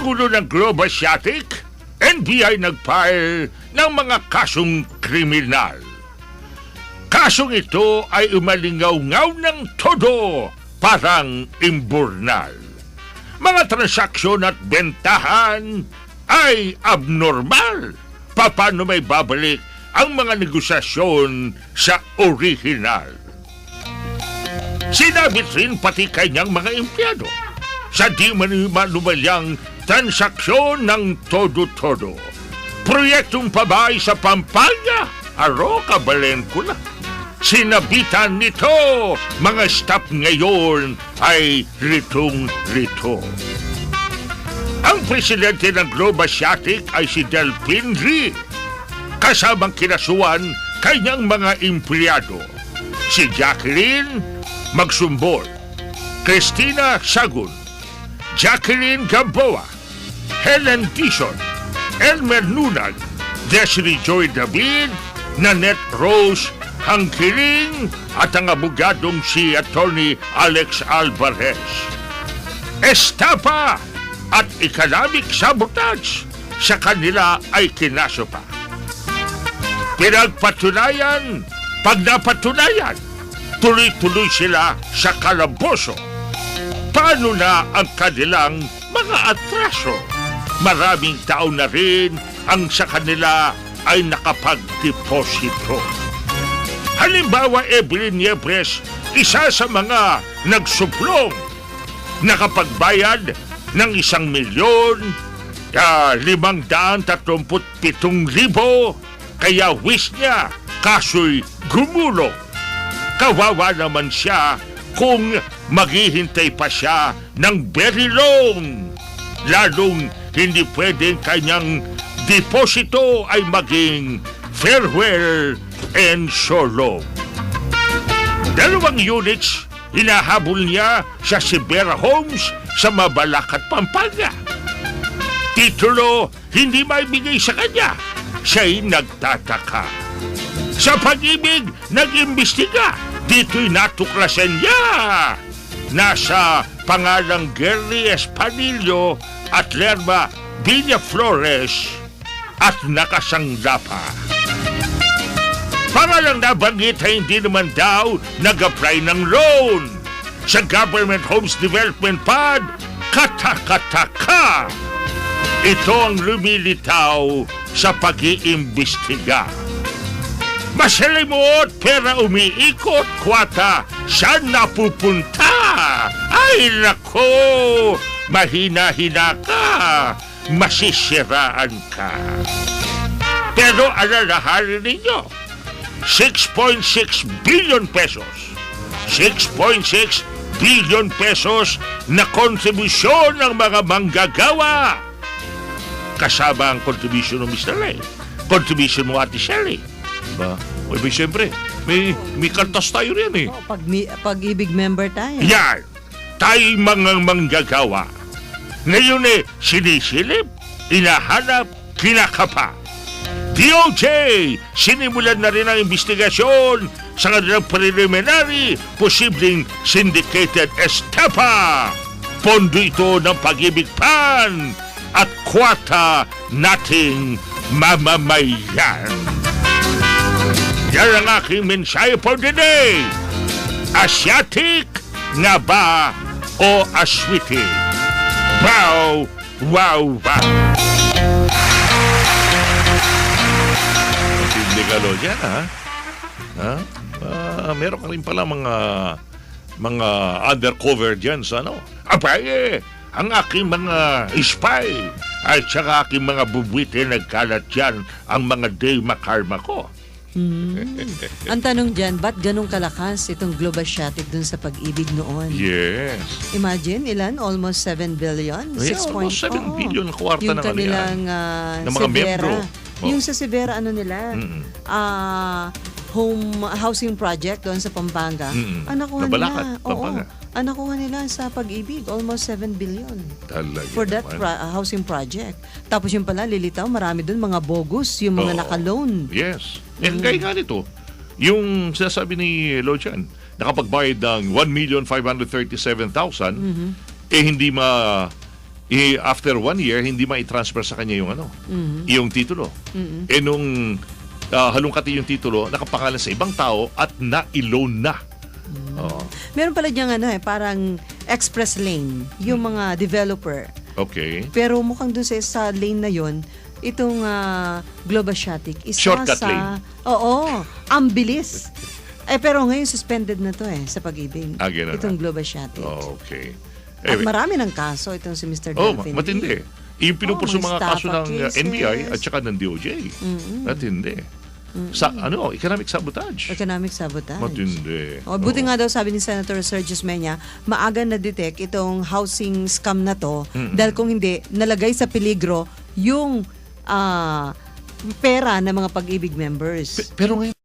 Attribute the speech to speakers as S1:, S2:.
S1: ulo ng Globe Asiatic, NBI nag-file ng mga kasong kriminal. Kasong ito ay umalingaw-ngaw ng todo, parang imburnal. Mga transaksyon at bentahan ay abnormal. Paano may babalik ang mga negosasyon sa original? Sinabit rin pati kanyang mga empleyado sa di manumalyang transaksyon ng todo-todo. Proyektong pabay sa Pampanga, aro kabalen ko na. Sinabitan nito, mga staff ngayon ay ritong-rito. Ang presidente ng Globe Asiatic ay si Delphine Ri, kasamang kinasuan kanyang mga empleyado. Si Jacqueline Magsumbol, Christina Sagun, Jacqueline Gamboa, Helen Dizon, Elmer Nunag, Desiree Joy David, Nanette Rose Hangkiling at ang abogadong si Attorney Alex Alvarez. Estapa at economic sabotage sa kanila ay kinaso pa. Pinagpatunayan, pag napatunayan, tuloy-tuloy sila sa kalaboso. Paano na ang kanilang mga atraso? Maraming tao na rin ang sa kanila ay nakapag-deposito. Halimbawa, Evelyn Niebres, isa sa mga nagsuplong, nakapagbayad ng 1,537,000, kaya wish niya, kaso'y gumulong. Kawawa naman siya kung maghihintay pa siya ng very long. Lalong hindi pwedeng kanyang deposito ay maging farewell and so long. 2 units hinahabol niya sa Sibera Homes sa Mabalacat, Pampanga. Titulo hindi maibigay sa kanya. Siya'y nagtataka. Sa pag-ibig, nag-imbestiga. Dito'y natuklasan niya. Nasa pangalang Gary Espanillo at Lerma Villaflores at nakasangla pa. Para lang nabanggit ay hindi naman daw nag-apply ng loan sa Government Homes Development Fund. Katakataka! Ito ang lumilitaw sa pag-iimbestiga. Masalimuot pera umiikot, kwata, saan napupunta? Ay nako! Mahina-hina ka! Masisiraan ka! Pero alalahanin ninyo, 6.6 billion pesos. 6.6 billion pesos na kontribusyon ng mga manggagawa. Kasama ang contribution ng Mr. Lay. Contribution mo, Ate Shelley.
S2: Ba? O, siyempre, may kaltas tayo rin eh.
S3: Pag-ibig member tayo.
S1: Yan. Tayo'y mga manggagawa. Ngayon sinisilip, inahanap, kinakapa. DOJ, sinimulan na rin ang investigasyon sa kanilang preliminary, posibleng syndicated estafa. Pondo ito ng Pag-ibig Pan at kwata nating mamamayan. Yan ang aking mensahe for the day. Asiatic nga ba o aswiti? Wow, wow, wow.
S2: Hindi ka lo dyan, ha? Meron ka rin pala mga undercover dyan sa ano?
S1: Abay, ang aking mga spy at saka aking mga bubwite nagkalat dyan ang mga day makarma ko.
S3: Ang tanong dyan, ba't ganun kalakas itong Globe Asiatic dun sa Pag-ibig noon?
S2: Yes.
S3: Imagine, ilan? Almost 7 billion?
S2: Yeah, almost 7 billion kwarta
S3: yung
S2: na
S3: kanilang
S2: ng mga membro.
S3: Yung sa Severa, ano nila? Home housing project doon sa Pampanga. Ang nakuha
S2: Nabalakat,
S3: nila.
S2: Pampanga.
S3: Ang nakuha nila sa Pag-ibig, almost 7 billion.
S2: Talaga
S3: For that
S2: naman.
S3: housing project. Tapos yung pala, lilitaw, marami doon mga bogus, yung mga naka-loan.
S2: Yes. Kaya nga nito, yung sinasabi ni Lochan, nakapagbayad ng 1,537,000, hindi after 1 year, hindi ma-transfer sa kanya yung yung titulo. Nung halungkati yung titulo, nakapangalan sa ibang tao at na-loan na. Oo.
S3: Meron pala diyang parang express lane, yung mga developer.
S2: Okay.
S3: Pero mukhang doon sa lane na yon, itong Globashatic isa
S2: Shortcut
S3: sa...
S2: lane.
S3: Oo, ang bilis. Pero ngayon suspended na to sa pag-ibig.
S2: Ganun
S3: Itong
S2: na.
S3: Globashatic.
S2: Okay.
S3: At marami ng kaso itong si Mr. Delphine.
S2: Matindi. Yung pinupurso
S3: may
S2: mga kaso
S3: estafa
S2: ng
S3: cases.
S2: NBI at saka ng DOJ. Matindi. Sa economic sabotage.
S3: Economic sabotage.
S2: Matindi.
S3: Buti nga daw sabi ni Senator Sergius Menya, maaga na-detect itong housing scam na to dahil kung hindi, nalagay sa peligro yung pera ng mga pag-ibig members.
S2: Pero ngayon,